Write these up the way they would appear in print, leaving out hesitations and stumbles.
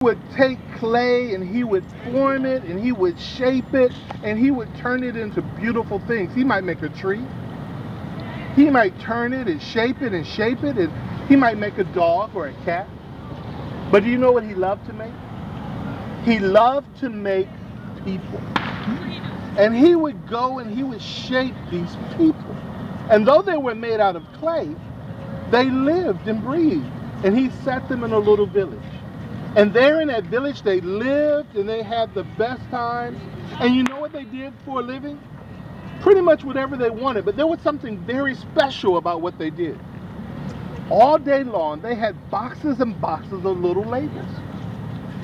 Would take clay and he would form it and he would shape it and he would turn it into beautiful things. He might make a tree. He might turn it and shape it and shape it, and he might make a dog or a cat. But do you know what he loved to make? He loved to make people. And he would go and he would shape these people. And though they were made out of clay, they lived and breathed. And he set them in a little village. And there in that village, they lived and they had the best times. And you know what they did for a living? Pretty much whatever they wanted. But there was something very special about what they did. All day long, they had boxes and boxes of little labels.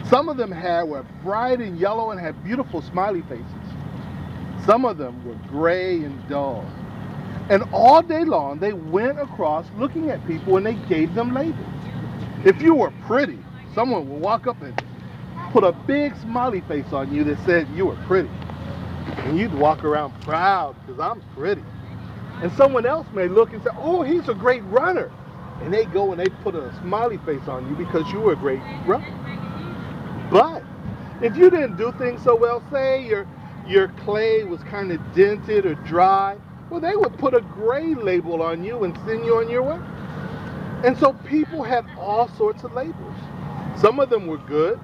Some of them were bright and yellow and had beautiful smiley faces. Some of them were gray and dull. And all day long, they went across looking at people and they gave them labels. If you were pretty, someone would walk up and put a big smiley face on you that said you were pretty. And you'd walk around proud because I'm pretty. And someone else may look and say, oh, he's a great runner. And they go and they put a smiley face on you because you were a great runner. But if you didn't do things so well, say your clay was kind of dented or dry, well, they would put a gray label on you and send you on your way. And so people had all sorts of labels. Some of them were good.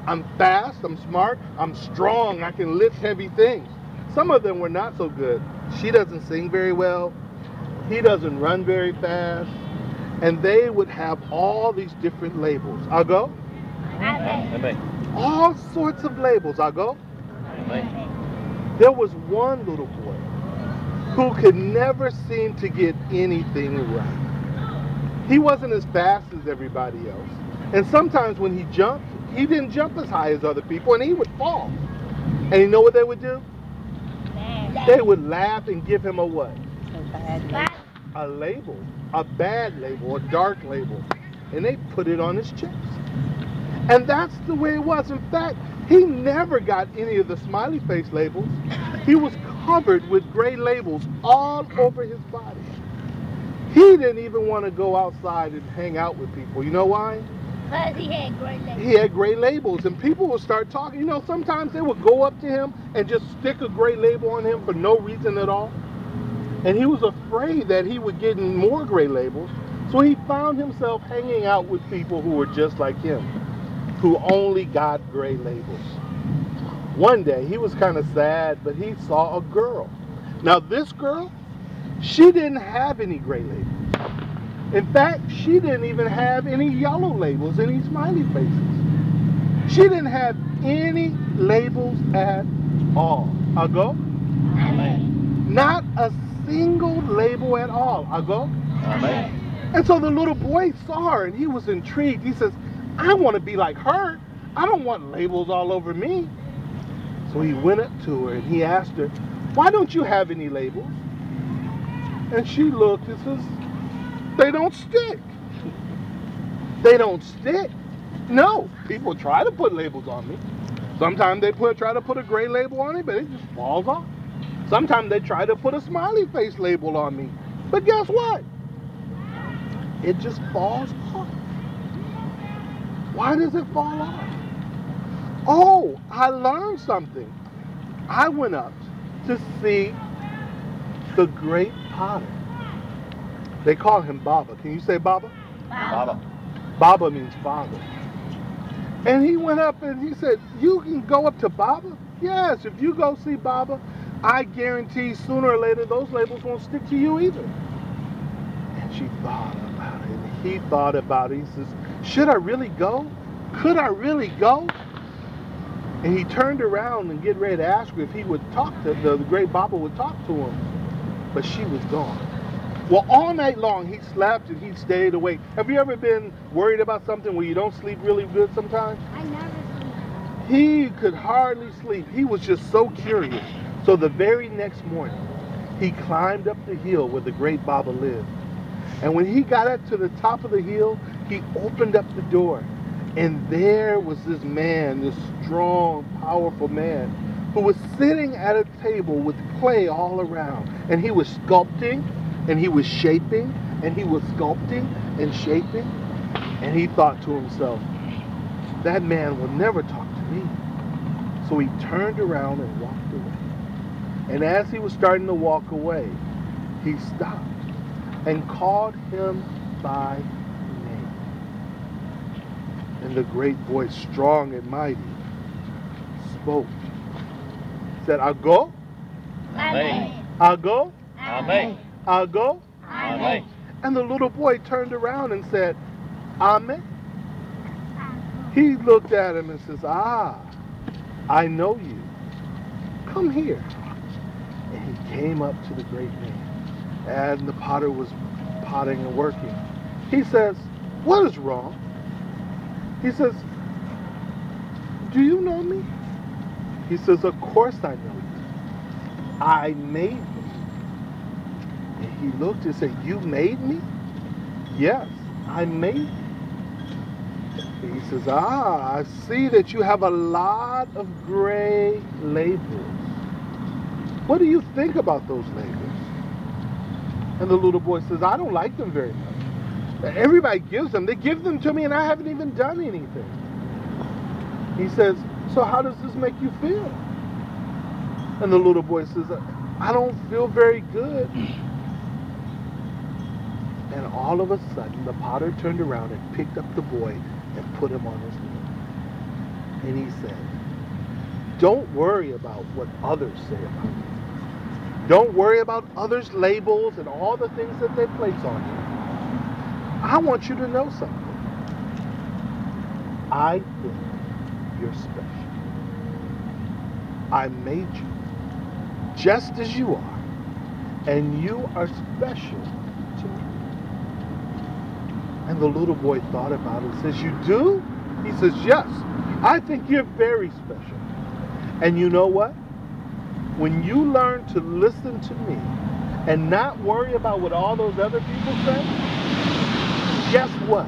I'm fast, I'm smart, I'm strong, I can lift heavy things. Some of them were not so good. She doesn't sing very well. He doesn't run very fast. And they would have all these different labels. I'll go? Amen. All sorts of labels. I'll go? Amen. There was one little boy who could never seem to get anything right. He wasn't as fast as everybody else. And sometimes when he jumped, he didn't jump as high as other people and he would fall. And you know what they would do? They would laugh and give him a what? A label. A bad label, a dark label. And they put it on his chest. And that's the way it was. In fact, he never got any of the smiley face labels. He was covered with gray labels all over his body. He didn't even want to go outside and hang out with people. You know why? Because he had gray labels. He had gray labels, and people would start talking. You know, sometimes they would go up to him and just stick a gray label on him for no reason at all. And he was afraid that he would get more gray labels. So he found himself hanging out with people who were just like him, who only got gray labels. One day, he was kind of sad, but he saw a girl. Now this girl, she didn't have any gray labels. In fact, she didn't even have any yellow labels, any smiley faces. She didn't have any labels at all. I'll go? Amen. Not a single label at all. I'll go? Amen. And so the little boy saw her and he was intrigued. He says, I want to be like her. I don't want labels all over me. So he went up to her and he asked her, why don't you have any labels? And she looked and says, they don't stick. They don't stick. No, people try to put labels on me. Sometimes they try to put a gray label on me, but it just falls off. Sometimes they try to put a smiley face label on me. But guess what? It just falls off. Why does it fall off? Oh, I learned something. I went up to see the great potter. They call him Baba. Can you say Baba? Baba. Baba means father. And he went up and he said, you can go up to Baba? Yes, if you go see Baba, I guarantee sooner or later those labels won't stick to you either. And she thought about it. And he thought about it. He says, should I really go? Could I really go? And he turned around and get ready to ask her if he would talk to the great Baba would talk to him. But she was gone. Well, all night long he slept and he stayed awake. Have you ever been worried about something where you don't sleep really good sometimes? I never sleep. He could hardly sleep. He was just so curious. So the very next morning, he climbed up the hill where the great Baba lived. And when he got up to the top of the hill, he opened up the door. And there was this man, this strong, powerful man, who was sitting at a table with clay all around. And he was sculpting, and he was shaping, and he was sculpting and shaping. And he thought to himself, that man will never talk to me. So he turned around and walked away. And as he was starting to walk away, he stopped and called him by name. And the great voice, strong and mighty, spoke. Said, I'll go. Amen. I'll go. Amen. I'll go. Amen. And the little boy turned around and said, Amen. He looked at him and says, ah, I know you. Come here. And he came up to the great man. And the potter was potting and working. He says, what is wrong? He says, do you know me? He says, of course I know you. I made you. And he looked and said, you made me? Yes, I made you. And he says, ah, I see that you have a lot of gray labels. What do you think about those labels? And the little boy says, I don't like them very much. Everybody gives them. They give them to me and I haven't even done anything. He says, so how does this make you feel? And the little boy says, I don't feel very good. And all of a sudden, the potter turned around and picked up the boy and put him on his knee. And he said, don't worry about what others say about you. Don't worry about others' labels and all the things that they place on you. I want you to know something. I think you're special. I made you just as you are, and you are special to me. And the little boy thought about it and says, you do? He says, yes, I think you're very special. And you know what? When you learn to listen to me and not worry about what all those other people say, guess what?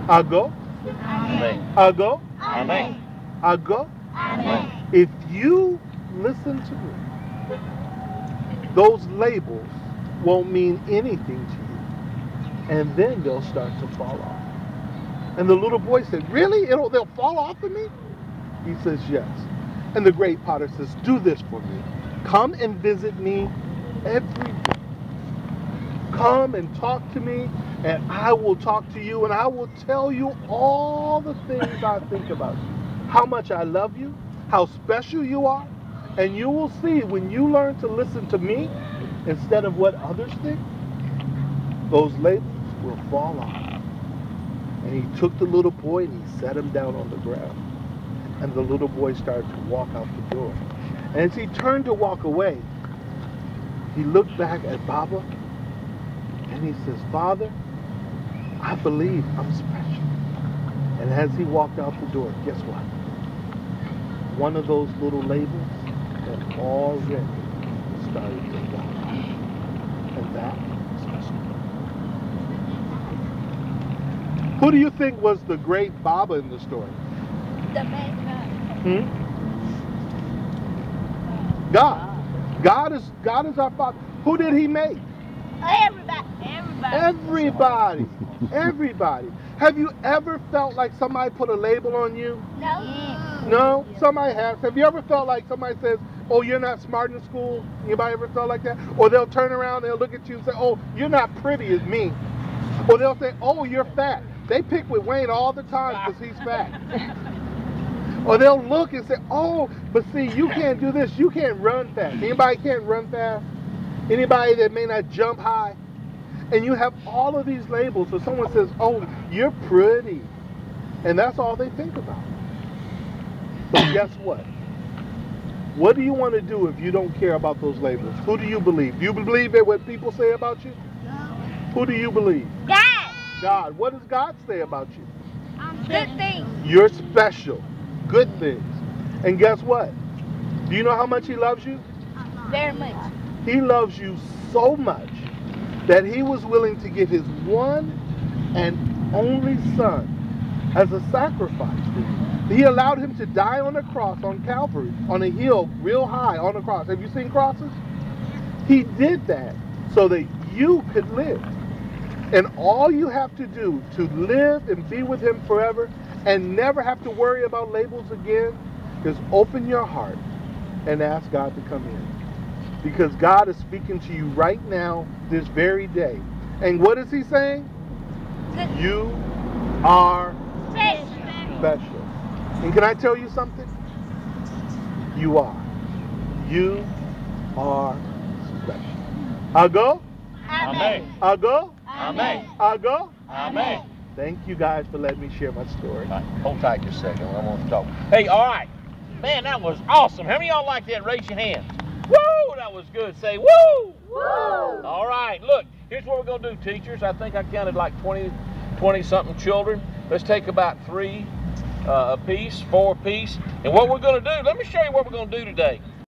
I'll go. Amen. I'll go. Amen. I'll go. Amen. If you listen to me, those labels won't mean anything to you. And then they'll start to fall off. And the little boy said, really? They'll fall off of me? He says, yes. And the great potter says, do this for me. Come and visit me every day. Come and talk to me, and I will talk to you, and I will tell you all the things I think about you. How much I love you, how special you are, and you will see when you learn to listen to me instead of what others think, those labels will fall off. And he took the little boy and he set him down on the ground. And the little boy started to walk out the door. And as he turned to walk away, he looked back at Baba and he says, Father, I believe I'm special. And as he walked out the door, guess what? One of those little labels had already started to fall off. And that was special. Who do you think was the great Baba in the story? The man. God. God is our Father. Who did he make? Everybody. Everybody. Everybody. Have you ever felt like somebody put a label on you? No. No? Somebody has. Have you ever felt like somebody says, oh, you're not smart in school? Anybody ever felt like that? Or they'll turn around, they'll look at you and say, oh, you're not pretty as me. Or they'll say, oh, you're fat. They pick with Wayne all the time because he's fat. Or they'll look and say, oh, but see, you can't do this. You can't run fast. Anybody can't run fast? Anybody that may not jump high? And you have all of these labels. So someone says, oh, you're pretty. And that's all they think about. But guess what? What do you want to do if you don't care about those labels? Who do you believe? Do you believe in what people say about you? No. Who do you believe? God. God. What does God say about you? Good things. You're special. Good things. And guess what? Do you know how much he loves you? Very much. He loves you so much that he was willing to give his one and only son as a sacrifice for you. He allowed him to die on a cross on Calvary, on a hill real high on a cross. Have you seen crosses? He did that so that you could live. And all you have to do to live and be with him forever and never have to worry about labels again, just open your heart and ask God to come in. Because God is speaking to you right now, this very day. And what is he saying? You are special. And can I tell you something? You are. You are special. I'll go. Amen. I'll go. Amen. I'll go. Amen. Thank you guys for letting me share my story. All right, hold tight just a second. I want to talk. Hey, all right. Man, that was awesome. How many of y'all like that? Raise your hand. Woo! That was good. Say woo! Woo! All right. Look, here's what we're going to do, teachers. I think I counted like 20-something children. Let's take about 3 apiece, 4 apiece. And what we're going to do, let me show you what we're going to do today.